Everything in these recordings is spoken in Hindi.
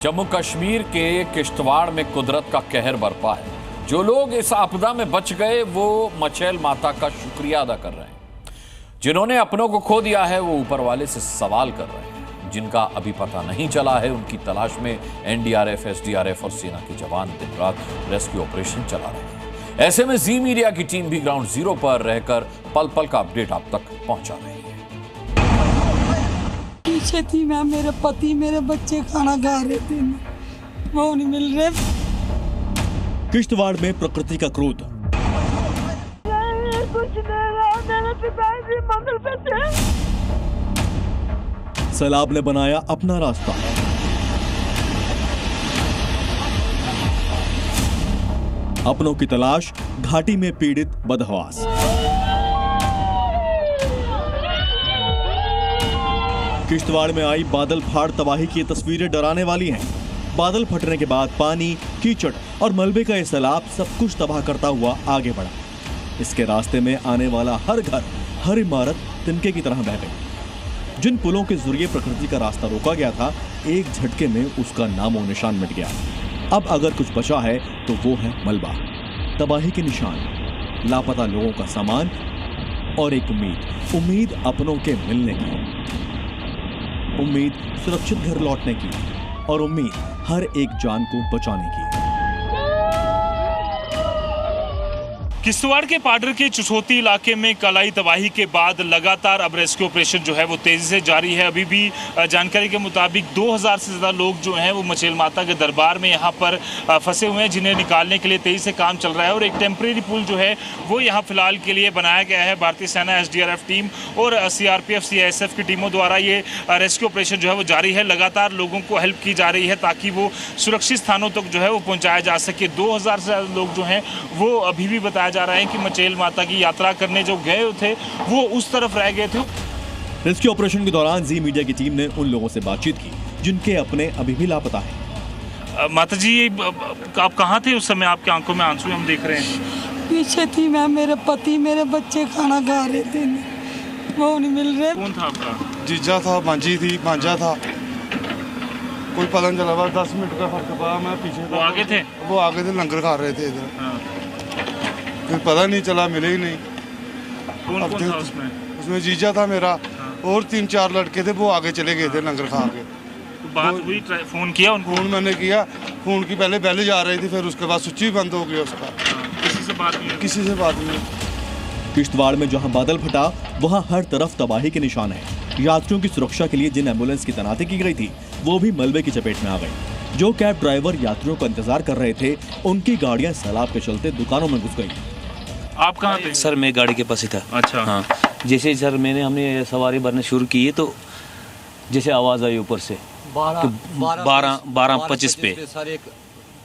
जम्मू कश्मीर के किश्तवाड़ में कुदरत का कहर बरपा है। जो लोग इस आपदा में बच गए वो मचैल माता का शुक्रिया अदा कर रहे हैं। जिन्होंने अपनों को खो दिया है वो ऊपर वाले से सवाल कर रहे हैं। जिनका अभी पता नहीं चला है उनकी तलाश में एनडीआरएफ, एसडीआरएफ और सेना के जवान दिन रात रेस्क्यू ऑपरेशन चला रहे हैं। ऐसे में जी मीडिया की टीम भी ग्राउंड जीरो पर रहकर पल पल का अपडेट आप तक पहुंचा रही है। पीछे थी मैं, मेरे पति मेरे बच्चे खाना खा रहे थे, वो नहीं मिल रहे। किश्तवाड़ में प्रकृति का क्रोध। कुछ मेरे पिताजी मंगल पे थे। सैलाब ने बनाया अपना रास्ता। अपनों की तलाश, घाटी में पीड़ित बदहवास। किश्तवाड़ में आई बादल फाड़ तबाही की तस्वीरें डराने वाली हैं। बादल फटने के बाद पानी, कीचड़ और मलबे का ये सैलाब सब कुछ तबाह करता हुआ आगे बढ़ा। इसके रास्ते में आने वाला हर घर, हर इमारत तिनके की तरह बह गई। जिन पुलों के जरिए प्रकृति का रास्ता रोका गया था, एक झटके में उसका नामो निशान मिट गया। अब अगर कुछ बचा है तो वो है मलबा, तबाही के निशान, लापता लोगों का सामान और एक उम्मीद अपनों के मिलने की, उम्मीद सुरक्षित घर लौटने की और उम्मीद हर एक जान को बचाने की। किश्तवाड़ के पाडर के चुसोती इलाके में कल आई तबाही के बाद लगातार अब रेस्क्यू ऑपरेशन जो है वो तेजी से जारी है। अभी भी जानकारी के मुताबिक 2000 से ज़्यादा लोग जो हैं वो मचैल माता के दरबार में यहाँ पर फंसे हुए हैं, जिन्हें निकालने के लिए तेजी से काम चल रहा है। और एक टेम्परेरी पुल जो है वो यहाँ फिलहाल के लिए बनाया गया है। भारतीय सेना, एसडीआरएफ टीम और सीआरपीएफ, सीआईएसएफ की टीमों द्वारा ये रेस्क्यू ऑपरेशन जो है वो जारी है। लगातार लोगों को हेल्प की जा रही है ताकि वो सुरक्षित स्थानों तक जो है वो पहुँचाया जा सके। 2000 से ज़्यादा लोग जो हैं वो अभी भी बताया जा रहा है कि मचैल माता की यात्रा करने जो गए थे वो उस तरफ रह गए थे। रेस्क्यू ऑपरेशन के दौरान जी मीडिया की टीम ने उन लोगों से बातचीत की जिनके अपने अभी भी लापता हैं। माता जी, आप कहाँ थे उस समय? आपकी आंखों में आंसू हम देख रहे हैं। पीछे थी मैं, मेरे पति मेरे बच्चे खाना खा रहे थे, वो नहीं मिल रहे। कौन था आपका? जीजा था, भांजी थी, भांजा था, कोई पता नहीं चला। 10 मिनट का फर्क पड़ा। मैं पीछे वो आगे थे? वो आगे थे, लंगर खा रहे थे इधर। फिर पता नहीं चला, मिले ही नहीं। कौन था उसमें? उसमें जीजा था मेरा और 3-4 लड़के थे, वो आगे चले गए थे लंगर खा के। तो बात हुई, फोन किया उनको? फोन मैंने किया, फोन की पहले बेल जा रही थी, फिर उसके बाद स्विच भी बंद हो गया उसका। किसी से बात नहीं? किसी से बात नहीं। किश्तवाड़ में जहां बादल फटा वहां हर तरफ तबाही के निशान है। यात्रियों की सुरक्षा के लिए जिन एम्बुलेंस की तैनाती की गई थी वो भी मलबे की चपेट में आ गई। जो कैब ड्राइवर यात्रियों का इंतजार कर रहे थे उनकी गाड़ियां सैलाब के चलते दुकानों में घुस गई। आप कहाँ थे? सर मैं गाड़ी के पास ही था। अच्छा। हाँ, जैसे सर हमने सवारी भरना शुरू की है तो जैसे आवाज़ आई ऊपर से 12:25 पे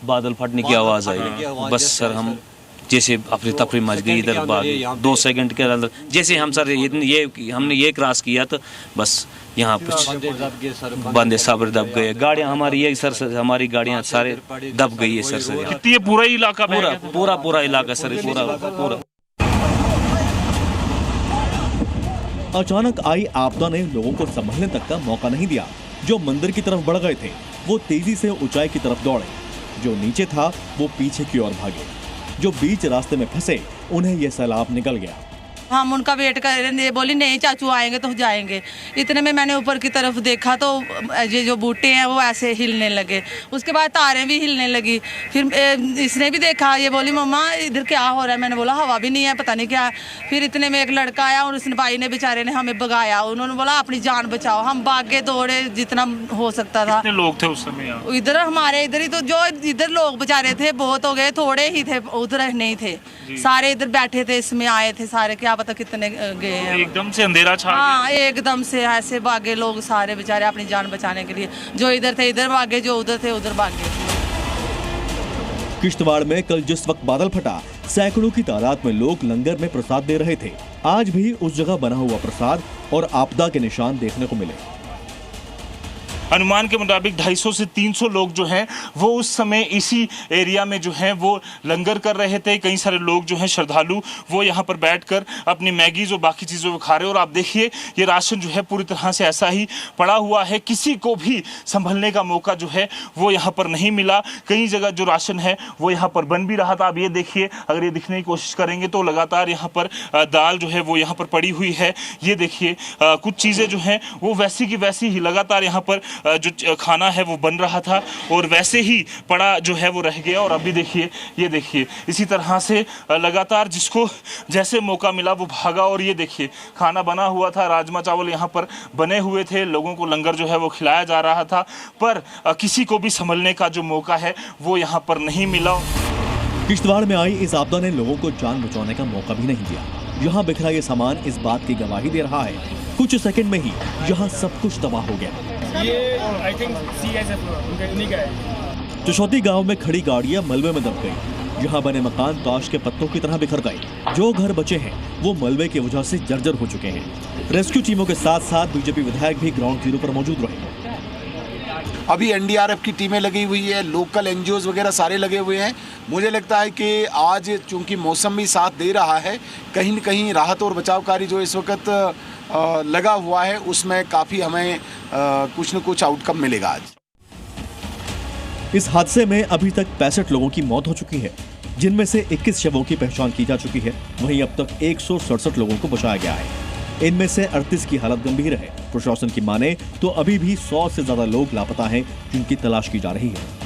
बादल फटने की आवाज़ आई। बस सर हम जैसे अपनी तफरी मच गई इधर बाद 2 सेकंड के अंदर जैसे हम सर हमने ये क्रॉस किया तो बस यहाँ कुछ बंदे सब दब गए। गाड़ियाँ हमारी ये सर हमारी गाड़ियाँ सारे दब गई है सर। कितनी पूरा इलाका? पूरा इलाका सर, पूरा। अचानक आई आपदा ने लोगों को संभलने तक का मौका नहीं दिया। जो मंदिर की तरफ बढ़ गए थे वो तेजी से ऊंचाई की तरफ दौड़े, जो नीचे था वो पीछे की ओर भागे, जो बीच रास्ते में फंसे उन्हें यह सैलाब निकल गया। हम उनका वेट कर रहे थे, बोली नहीं चाचू आएंगे तो जाएंगे। इतने में मैंने ऊपर की तरफ देखा तो ये जो बूटे हैं वो ऐसे हिलने लगे, उसके बाद तारें भी हिलने लगी। फिर इसने भी देखा, ये बोली मम्मा इधर क्या हो रहा है? मैंने बोला हवा भी नहीं है, पता नहीं क्या। फिर इतने में एक लड़का आया और उसने भाई ने बेचारे ने हमें भगाया। उन्होंने बोला अपनी जान बचाओ। हम भागे दौड़े जितना हो सकता था। कितने लोग थे उस समय? इधर हमारे इधर ही तो जो इधर लोग बेचारे थे बहुत हो गए, थोड़े ही थे, उधर नहीं थे, सारे इधर बैठे थे, इसमें आए थे सारे, क्या पता कितने गए हैं। एकदम से अंधेरा छा गया। हाँ, एकदम से ऐसे भागे लोग सारे बेचारे अपनी जान बचाने के लिए। जो इधर थे इधर भागे, जो उधर थे उधर भागे। किश्तवाड़ में कल जिस वक्त बादल फटा सैकड़ों की तादाद में लोग लंगर में प्रसाद दे रहे थे। आज भी उस जगह बना हुआ प्रसाद और आपदा के निशान देखने को मिले। अनुमान के मुताबिक 250 से 300 लोग जो हैं वो उस समय इसी एरिया में जो हैं वो लंगर कर रहे थे। कई सारे लोग जो हैं श्रद्धालु वो यहाँ पर बैठकर अपनी मैगीज और बाकी चीज़ों को खा रहे हैं। और आप देखिए ये राशन जो है पूरी तरह से ऐसा ही पड़ा हुआ है, किसी को भी संभलने का मौका जो है वो यहाँ पर नहीं मिला। कई जगह जो राशन है वो यहाँ पर बन भी रहा था। आप ये देखिए, अगर ये दिखने की कोशिश करेंगे तो लगातार यहाँ पर दाल जो है वो यहाँ पर पड़ी हुई है। ये देखिए कुछ चीज़ें जो हैं वो वैसी की वैसी ही लगातार यहाँ पर जो खाना है वो बन रहा था और वैसे ही पड़ा जो है वो रह गया। और अभी देखिए, ये देखिए इसी तरह से लगातार जिसको जैसे मौका मिला वो भागा। और ये देखिए खाना बना हुआ था, राजमा चावल यहाँ पर बने हुए थे, लोगों को लंगर जो है वो खिलाया जा रहा था, पर किसी को भी संभलने का जो मौका है वो यहाँ पर नहीं मिला। किश्तवाड़ में आई इस आपदा ने लोगों को जान बचाने का मौका भी नहीं दिया। यहाँ बिखरा ये सामान इस बात की गवाही दे रहा है, कुछ सेकंड में ही यहाँ सब कुछ तबाह हो गया। ये आई थिंक CSF उन्हीं का है। चशौती गांव में खड़ी गाड़ियां मलबे में दब गई। यहाँ बने मकान ताश के पत्तों की तरह बिखर गए। जो घर बचे हैं वो मलबे की वजह से जर्जर हो चुके हैं। रेस्क्यू टीमों के साथ साथ बीजेपी विधायक भी ग्राउंड जीरो पर मौजूद रहे। अभी NDRF की टीमें लगी हुई है, लोकल NGOs वगैरह सारे लगे हुए हैं। मुझे लगता है कि आज चूंकि मौसम भी साथ दे रहा है, कहीं न कहीं राहत और बचाव कार्य जो इस वक्त लगा हुआ है उसमें काफ़ी हमें कुछ न कुछ आउटकम मिलेगा। आज इस हादसे में अभी तक 65 लोगों की मौत हो चुकी है, जिनमें से 21 शवों की पहचान की जा चुकी है। वहीं अब तक 167 लोगों को बचाया गया है। इनमें से 38 की हालत गंभीर है। प्रशासन की माने तो अभी भी 100 से ज्यादा लोग लापता हैं, जिनकी तलाश की जा रही है।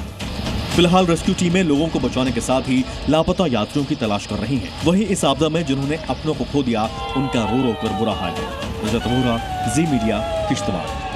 फिलहाल रेस्क्यू टीमें लोगों को बचाने के साथ ही लापता यात्रियों की तलाश कर रही हैं। वहीं इस आपदा में जिन्होंने अपनों को खो दिया, उनका रो रो कर बुरा हाल है। रजत वोरा, जी मीडिया, किश्तवाड़।